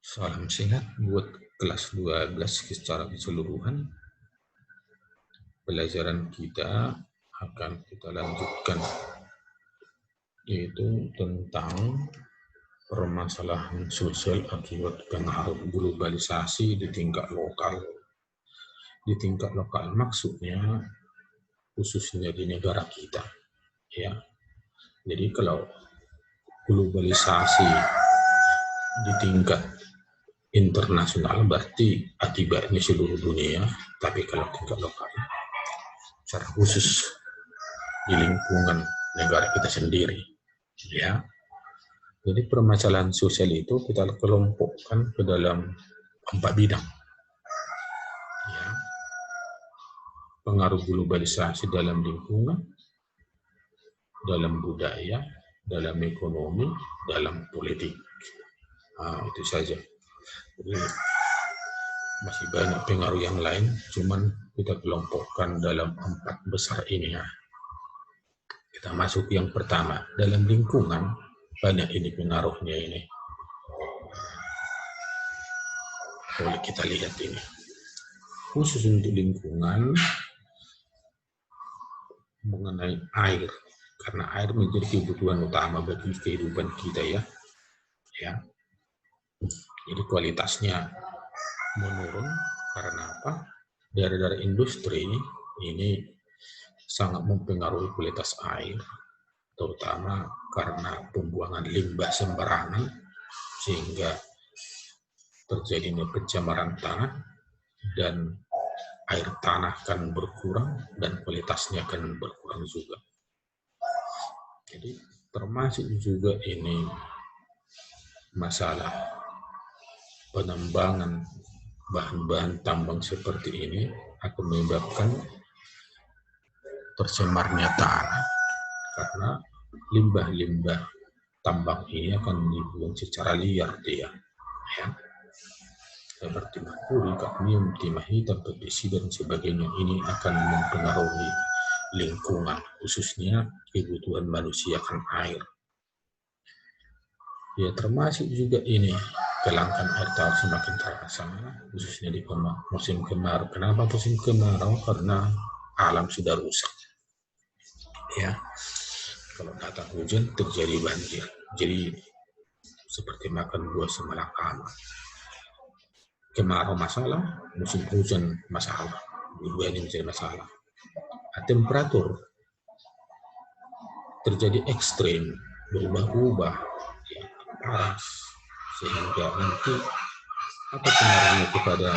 Salam sehat buat kelas 12 secara keseluruhan. Pelajaran kita akan kita lanjutkan, yaitu tentang permasalahan sosial akibat pengaruh globalisasi di tingkat lokal. Di tingkat lokal maksudnya khususnya di negara kita, ya. Jadi kalau globalisasi di tingkat internasional berarti akibatnya seluruh dunia, tapi kalau tingkat lokal secara khusus di lingkungan negara kita sendiri, ya. Jadi permasalahan sosial itu kita kelompokkan ke dalam 4 bidang, ya. Pengaruh globalisasi dalam lingkungan, dalam budaya, dalam ekonomi, dalam politik. Itu saja. Jadi masih banyak pengaruh yang lain, cuman kita kelompokkan dalam 4 besar ini, ya. Kita masuk yang pertama, dalam lingkungan. Banyak ini pengaruhnya ini. Boleh kita lihat ini. Khusus untuk lingkungan, mengenai air. Karena air menjadi kebutuhan utama bagi kehidupan kita, ya. Jadi kualitasnya menurun karena apa? Dari industri ini sangat mempengaruhi kualitas air, terutama karena pembuangan limbah sembarangan sehingga terjadinya pencemaran tanah dan air tanah akan berkurang dan kualitasnya akan berkurang juga. Jadi termasuk juga ini masalah penambangan bahan-bahan tambang seperti ini akan menyebabkan tercemarnya tanah karena limbah-limbah tambang ini akan dibuang secara liar dia, ya. Seperti merkuri, kadmium, timah hitam, pestisida dan sebagainya ini akan mempengaruhi lingkungan, khususnya kebutuhan manusia akan air. Ya, termasuk juga ini kelangkaan air tawar semakin terasa, khususnya di musim kemarau. Kenapa musim kemarau? Karena alam sudah rusak, ya. Kalau datang hujan terjadi banjir, jadi seperti makan buah semalakama. Kemarau masalah, musim hujan masalah, dua ini menjadi masalah. Temperatur terjadi ekstrim, berubah-ubah, ya, panas, sehingga nanti apa pengaruhnya kepada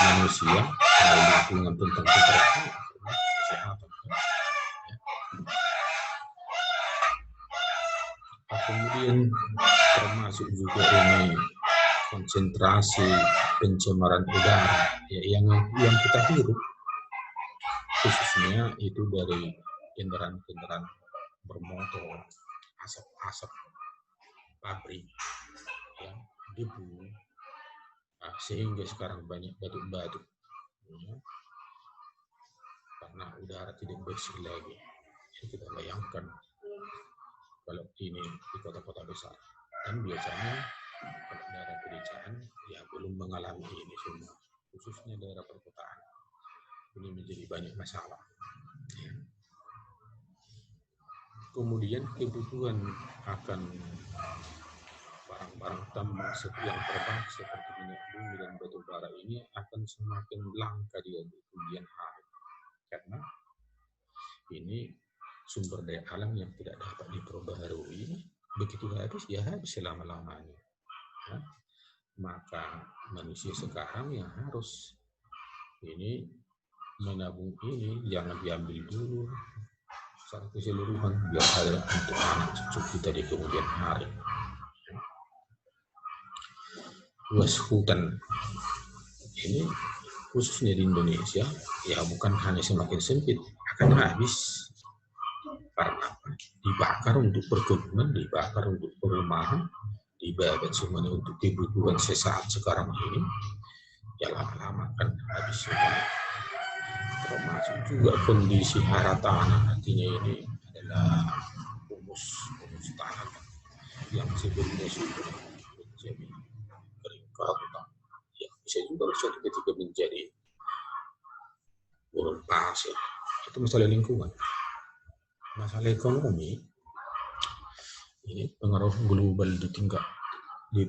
manusia, lingkungan tentang kesehatan. Kemudian termasuk juga ini konsentrasi pencemaran udara, ya, yang kita hirup, khususnya itu dari kendaraan bermotor, asap-asap pabrik, ya, debu, sehingga sekarang banyak batuk-batuk, ya, karena udara tidak bersih lagi. Jadi kita bayangkan kalau ini di kota-kota besar, dan biasanya kalau daerah pedesaan ya belum mengalami ini semua, khususnya daerah perkotaan ini menjadi banyak masalah, ya. Kemudian kebutuhan akan barang-barang tambang yang terbang seperti minyak bumi dan batu bara ini akan semakin langka di kemudian hari, karena ini sumber daya alam yang tidak dapat diperbaharui, begitu habis ya habis selama-lamanya, ya. Maka manusia sekarang yang harus ini menabung ini, jangan diambil dulu secara keseluruhan biar ada untuk anak cucu kita di kemudian hari. Luas hutan ini khususnya di Indonesia ya bukan hanya semakin sempit, akan habis karena dibakar untuk perkebunan, dibakar untuk perumahan, dibakar semuanya untuk kebutuhan sesaat sekarang ini, ya lama-lama kan habis semua. Termasuk juga kondisi hara tanah, artinya ini adalah humus tanah yang sebelumnya sudah menjadi kering ketika menjadi gurun pasir. Itu masalah lingkungan. Masalah ekonomi, ini pengaruh global di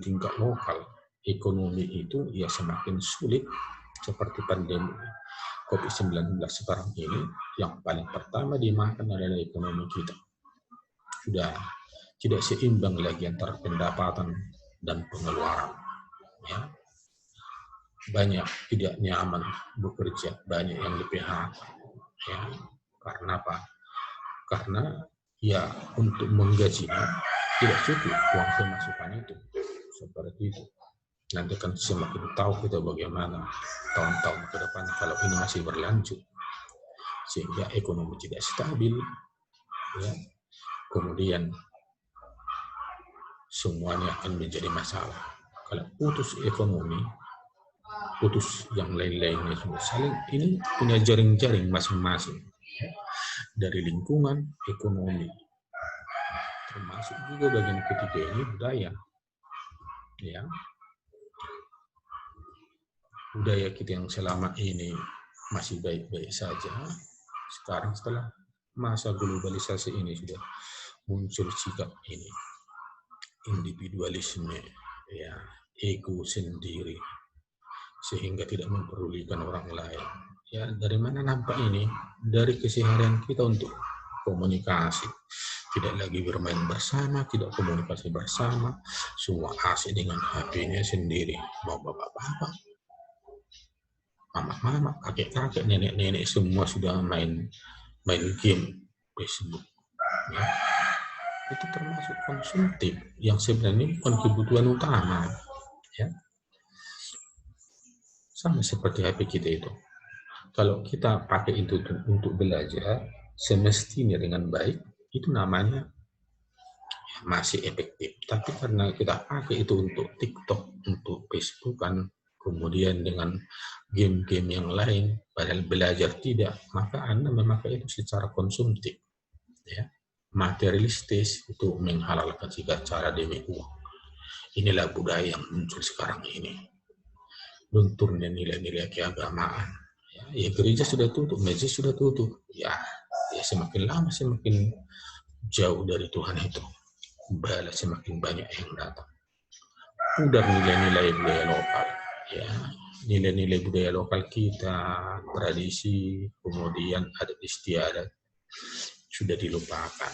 tingkat lokal. Ekonomi itu ya semakin sulit, seperti pandemi COVID-19 sekarang ini. Yang paling pertama dimakan adalah ekonomi kita. Sudah tidak seimbang lagi antara pendapatan dan pengeluaran. Ya. Banyak tidak nyaman bekerja, banyak yang di PHK. Ya. Karena apa? Karena ya untuk menggajinya tidak cukup uang pemasukan itu. Seperti itu. Nanti kan semakin tahu kita bagaimana tahun-tahun ke depan kalau ini masih berlanjut. Sehingga ekonomi tidak stabil. Ya. Kemudian semuanya akan menjadi masalah. Kalau putus ekonomi, putus yang lain-lainnya semua. Saling ini punya jaring-jaring masing-masing. Dari lingkungan, ekonomi. Termasuk juga bagian ketiga ini budaya. Ya. Budaya kita yang selama ini masih baik-baik saja. Sekarang setelah masa globalisasi ini sudah muncul sikap ini. Individualisme, ya, ego sendiri, sehingga tidak mempedulikan orang lain. Ya, dari mana nampak ini? Dari keseharian kita untuk komunikasi. Tidak lagi bermain bersama, tidak komunikasi bersama, semua asik dengan HP-nya sendiri. Mau bapak-bapak, mama-mama, kakek-kakek, nenek-nenek, semua sudah main game Facebook. Ya. Itu termasuk konsumtif yang sebenarnya bukan kebutuhan utama. Ya. Sama seperti HP kita itu. Kalau kita pakai itu untuk belajar, semestinya dengan baik, itu namanya masih efektif. Tapi karena kita pakai itu untuk TikTok, untuk Facebookan, kemudian dengan game-game yang lain, padahal belajar tidak, maka Anda memakai itu secara konsumtif. Ya. Materialistis, itu menghalalkan segala cara demi uang. Inilah budaya yang muncul sekarang ini. Lunturnya nilai-nilai keagamaan. Ya, gereja sudah tutup, masjid sudah tutup. Ya, semakin lama semakin jauh dari Tuhan itu. Bala semakin banyak yang datang. Udah nilai-nilai budaya lokal. Ya, nilai-nilai budaya lokal kita, tradisi, kemudian adat istiadat sudah dilupakan.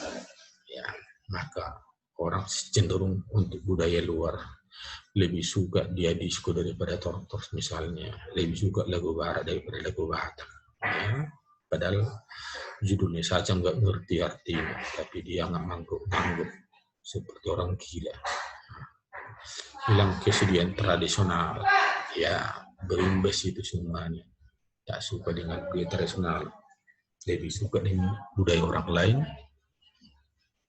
Ya, maka orang cenderung untuk budaya luar. Lebih suka dia disco daripada tortos misalnya. Lebih suka lagu barat daripada lagu Batak. Ya, padahal judulnya saja nggak ngerti artinya, tapi dia nggak mangguk-mangguk seperti orang gila. Hilang kesediaan tradisional. Ya, berimbas itu semuanya. Tak suka dengan budaya tradisional. Lebih suka dengan budaya orang lain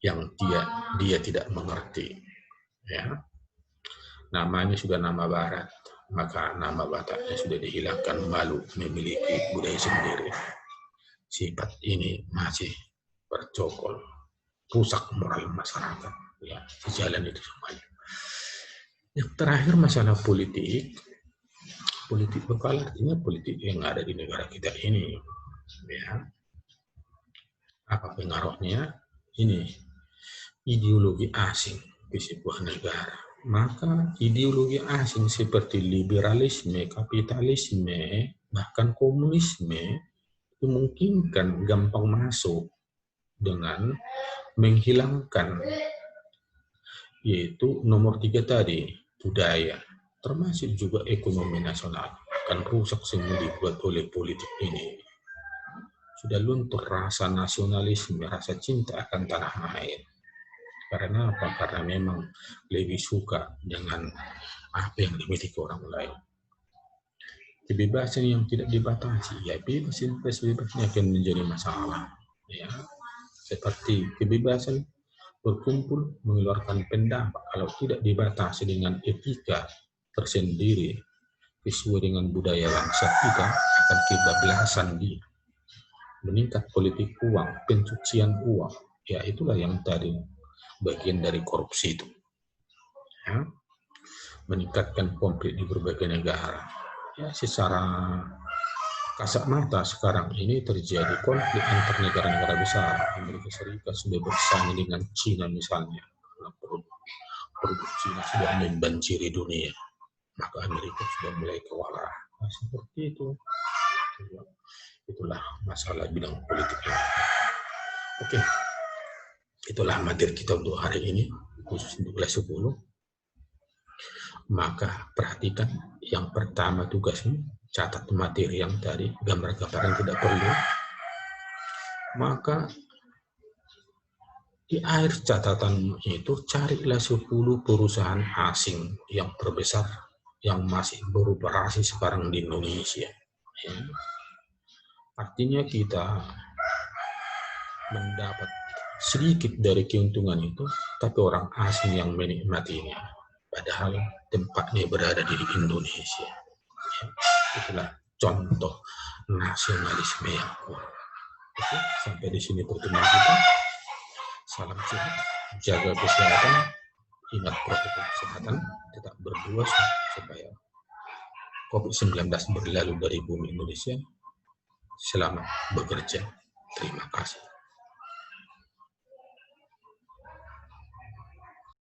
yang dia tidak mengerti. Ya. Namanya sudah nama barat, maka nama Bataknya sudah dihilangkan, malu memiliki budaya sendiri. Sifat ini masih bercokol, rusak moral masyarakat. Ya, sejalan itu semuanya. Yang terakhir masalah politik. Politik lokal artinya politik yang ada di negara kita ini. Ya. Apa pengaruhnya? Ini ideologi asing di sebuah negara. Maka ideologi asing seperti liberalisme, kapitalisme, bahkan komunisme itu memungkinkan gampang masuk dengan menghilangkan, yaitu nomor 3 tadi, budaya, termasuk juga ekonomi nasional. Akan rusak semua dibuat oleh politik ini. Sudah luntur rasa nasionalisme, rasa cinta akan tanah air. Karena apa? Karena memang lebih suka dengan apa yang dimiliki orang lain. Kebebasan yang tidak dibatasi, ya bebas-bebasnya akan menjadi masalah. Ya, seperti kebebasan berkumpul, mengeluarkan pendapat, kalau tidak dibatasi dengan etika tersendiri, sesuai dengan budaya bangsa kita, akan kebablasan dia. Meningkat politik uang, pencucian uang, ya itulah yang tadi bagian dari korupsi itu. Ya. Meningkatkan konflik di berbagai negara. ya secara kasat mata sekarang ini terjadi konflik antar negara-negara besar. Amerika Serikat sudah bersaing dengan Cina misalnya, karena produk Cina sudah membanjiri dunia, maka Amerika sudah mulai kewalahan. Nah, seperti itu. Itulah masalah bidang politiknya. Oke, itulah materi kita untuk hari ini, khusus untuk kelas 10. Maka perhatikan yang pertama tugasnya, catat materi yang tadi, gambar-gambar yang tidak perlu. Maka di akhir catatan itu carilah 10 perusahaan asing yang terbesar yang masih beroperasi sekarang di Indonesia. Ya. Artinya kita mendapat sedikit dari keuntungan itu, tapi orang asing yang menikmatinya. Padahal tempatnya berada di Indonesia. Ya. Itulah contoh nasionalisme yang kuat. Oke, sampai di sini pertemuan kita. Salam sehat, jaga kesehatan, ingat protokol kesehatan, tetap berdoa supaya COVID-19 berlalu dari bumi Indonesia. Selamat bekerja. Terima kasih.